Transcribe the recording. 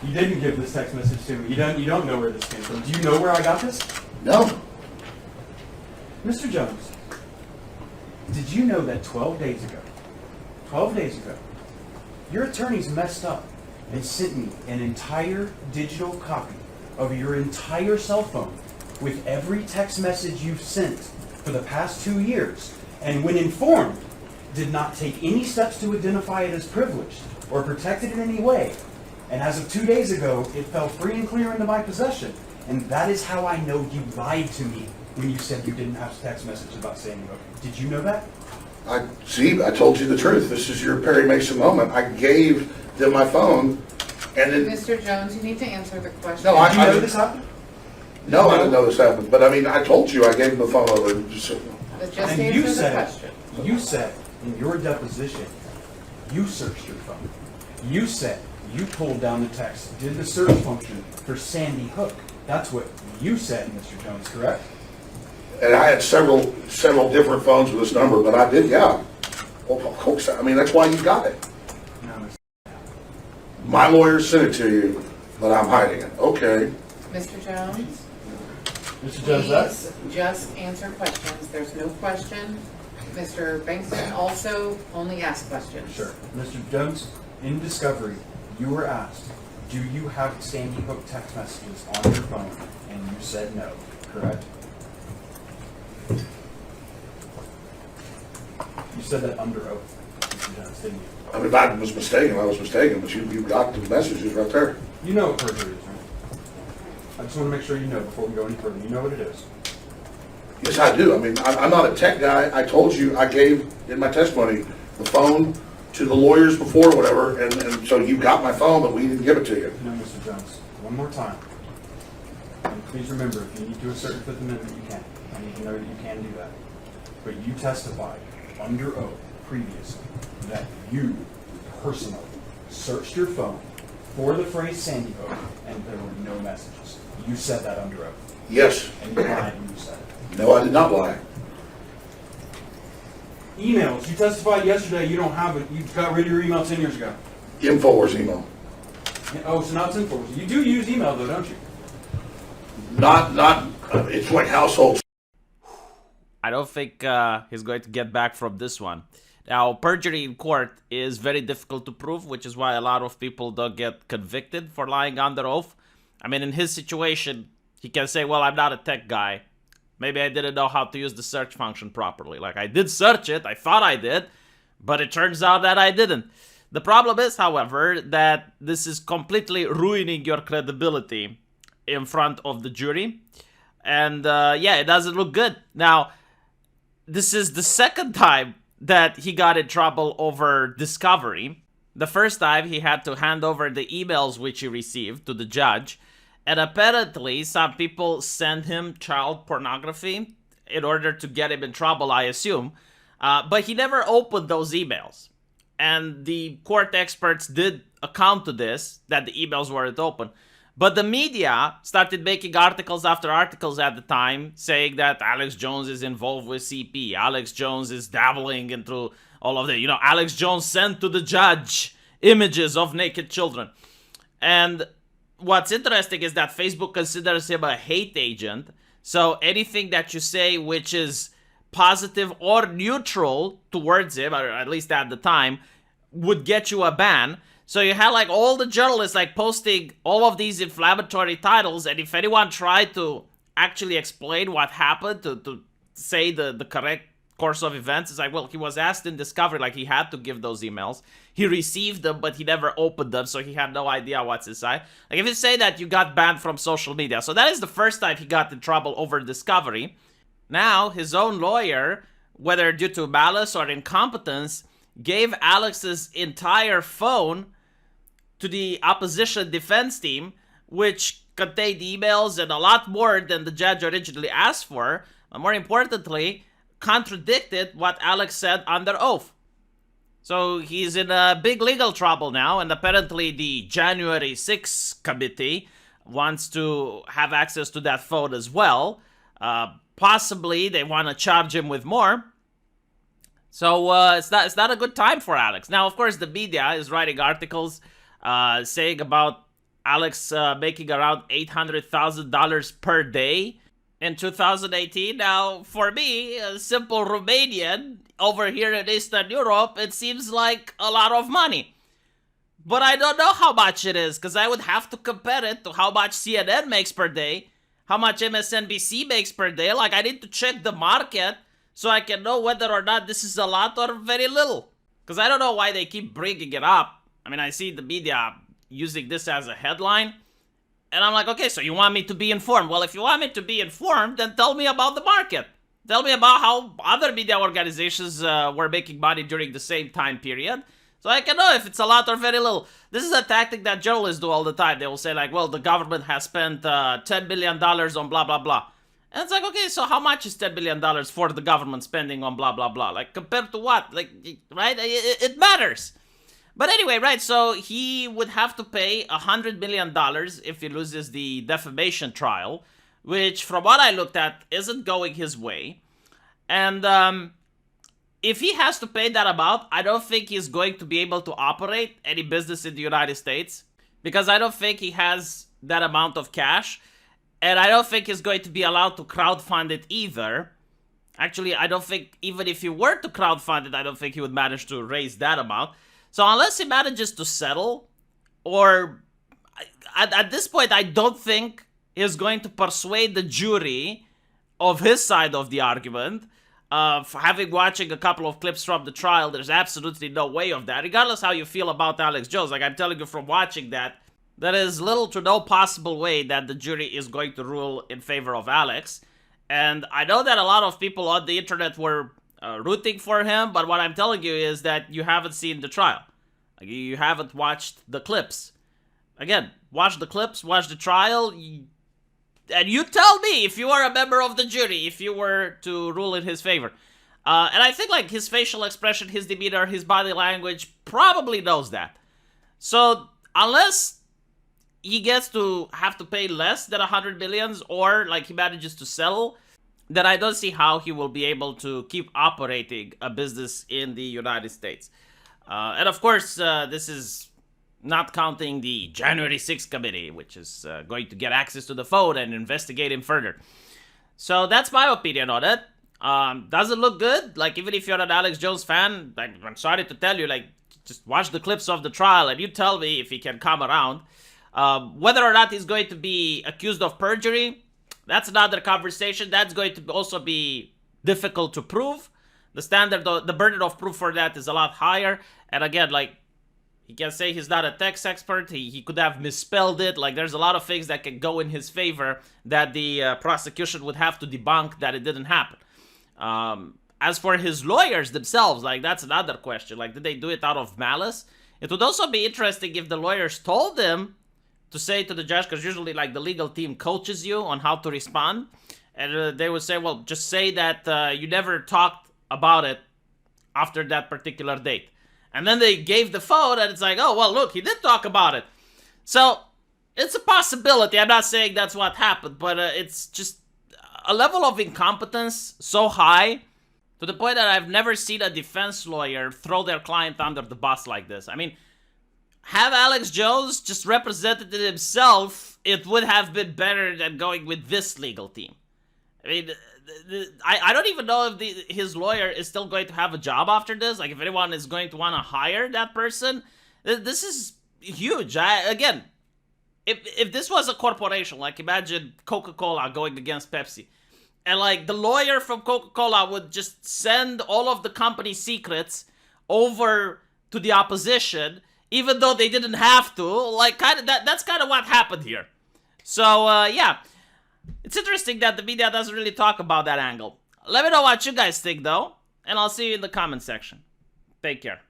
You didn't give this text message to me. You don't know where this came from. Do you know where I got this? No. Mr. Jones, did you know that 12 days ago, your attorneys messed up and sent me an entire digital copy of your entire cell phone with every text message you've sent for the past 2 years, and when informed, did not take any steps to identify it as privileged or protect it in any way. And as of 2 days ago, it fell free and clear into my possession. And that is how I know you lied to me when you said you didn't have a text message about Sandy Hook. Did you know that? I told you the truth. This is your Perry Mason moment. I gave them my phone, and then... Mr. Jones, you need to answer the question. No, Did you know this happened? No, I didn't know this happened. But I mean, I told you I gave them the phone over. Just And answer the question. you said in your deposition, you searched your phone. You said you pulled down the text, did the search function for Sandy Hook. That's what you said, Mr. Jones, correct? And I had several different phones with this number, but I did, yeah. Well, of course, I mean, that's why you got it. No, My lawyer sent it to you, but I'm hiding it. Okay. Mr. Jones, Mr. Jones, please just answer questions. There's no question. Mr. Bankston also only asks questions. Sure. Mr. Jones, in discovery, you were asked, do you have Sandy Hook text messages on your phone? And you said no, correct? You said that under oath, Mr. Jones, didn't you? I mean, if I was mistaken, but you got the messages right there. You know what perjury is, right? I just want to make sure you know before we go any further. You know what it is. Yes, I do. I mean, I'm not a tech guy. I told you, I gave in my testimony the phone to the lawyers before, whatever, and so you got my phone, but we didn't give it to you. No, Mr. Jones. One more time. And please remember, if you need to assert the Fifth Amendment, you can. I need to know that you can do that. But you testified under oath previously that you personally searched your phone for the phrase Sandy Hook, and there were no messages. You said that under oath. Yes. And you lied when you said it. No, I did not lie. Emails. You testified yesterday you don't have it. You got rid of your email 10 years ago. InfoWars email. Oh, so now it's InfoWars. You do use email though, don't you? It's like household. I don't think he's going to get back from this one. Now, perjury in court is very difficult to prove, which is why a lot of people don't get convicted for lying under oath. I mean, in his situation, he can say, well, I'm not a tech guy. Maybe I didn't know how to use the search function properly. Like, I did search it, I thought I did, but it turns out that I didn't. The problem is, however, that this is completely ruining your credibility in front of the jury. And, yeah, it doesn't look good. Now, this is the second time that he got in trouble over discovery. The first time, he had to hand over the emails which he received to the judge. And apparently, some people sent him child pornography in order to get him in trouble, I assume. But he never opened those emails. And the court experts did account to this, that the emails weren't open. But the media started making articles after articles at the time saying that Alex Jones is involved with CP. Alex Jones is dabbling into all of that. You know, Alex Jones sent to the judge images of naked children. And what's interesting is that Facebook considers him a hate agent. So anything that you say which is positive or neutral towards him, or at least at the time, would get you a ban. So you had like all the journalists like posting all of these inflammatory titles, and if anyone tried to actually explain what happened, to say the correct course of events, it's like, well, he was asked in discovery, like he had to give those emails. He received them, but he never opened them, so he had no idea what's inside. Like if you say that, you got banned from social media. So that is the first time he got in trouble over discovery. Now, his own lawyer, whether due to malice or incompetence, gave Alex's entire phone to the opposition defense team, which contained emails and a lot more than the judge originally asked for. And more importantly, contradicted what Alex said under oath. So he's in a big legal trouble now, and apparently the January 6th committee wants to have access to that phone as well. Possibly they want to charge him with more. So it's not a good time for Alex. Now, of course, the media is writing articles saying about Alex making around $800,000 per day in 2018. Now, for me, a simple Romanian over here in Eastern Europe, it seems like a lot of money. But I don't know how much it is, because I would have to compare it to how much CNN makes per day, how much MSNBC makes per day. Like, I need to check the market so I can know whether or not this is a lot or very little. Because I don't know why they keep bringing it up. I mean, I see the media using this as a headline, and I'm like, okay, so you want me to be informed? Well, if you want me to be informed, then tell me about the market. Tell me about how other media organizations were making money during the same time period, so I can know if it's a lot or very little. This is a tactic that journalists do all the time. They will say like, well, the government has spent $10 billion on blah, blah, blah. And it's like, okay, so how much is $10 billion for the government spending on blah, blah, blah? Like, compared to what? Like, right? It matters. But anyway, right, so he would have to pay $100 million if he loses the defamation trial, which, from what I looked at, isn't going his way. And if he has to pay that amount, I don't think he's going to be able to operate any business in the United States, because I don't think he has that amount of cash, and I don't think he's going to be allowed to crowdfund it either. Actually, I don't think, even if he were to crowdfund it, I don't think he would manage to raise that amount. So unless he manages to settle, or at this point, I don't think he's going to persuade the jury of his side of the argument. Watching a couple of clips from the trial, there's absolutely no way of that. Regardless how you feel about Alex Jones, like I'm telling you from watching that, there is little to no possible way that the jury is going to rule in favor of Alex. And I know that a lot of people on the internet were rooting for him, but what I'm telling you is that you haven't seen the trial. Like, you haven't watched the clips. Again, watch the clips, watch the trial, and you tell me if you are a member of the jury, if you were to rule in his favor. And I think like his facial expression, his demeanor, his body language probably knows that. So unless he gets to have to pay less than 100 million, or like he manages to settle, then I don't see how he will be able to keep operating a business in the United States. And of course, this is not counting the January 6th committee, which is going to get access to the phone and investigate him further. So that's my opinion on it. Does it look good? Like, even if you're an Alex Jones fan, I'm sorry to tell you, like, just watch the clips of the trial and you tell me if he can come around. Whether or not he's going to be accused of perjury, that's another conversation. That's going to also be difficult to prove. The standard, the burden of proof for that is a lot higher. And again, like, he can say he's not a tax expert. He could have misspelled it. Like, there's a lot of things that can go in his favor that the prosecution would have to debunk that it didn't happen. As for his lawyers themselves, like, that's another question. Like, did they do it out of malice? It would also be interesting if the lawyers told him to say to the judge, because usually, like, the legal team coaches you on how to respond. And they would say, well, just say that you never talked about it after that particular date. And then they gave the phone, and it's like, oh, well, look, he did talk about it. So, it's a possibility. I'm not saying that's what happened, but it's just a level of incompetence so high to the point that I've never seen a defense lawyer throw their client under the bus like this. I mean, have Alex Jones just represented it himself, it would have been better than going with this legal team. I mean, I don't even know if his lawyer is still going to have a job after this. Like, if anyone is going to want to hire that person, this is huge. Again, if this was a corporation, like imagine Coca-Cola going against Pepsi, and like the lawyer from Coca-Cola would just send all of the company secrets over to the opposition, even though they didn't have to. Like, that's kind of what happened here. So yeah. It's interesting that the media doesn't really talk about that angle. Let me know what you guys think, though, and I'll see you in the comment section. Take care.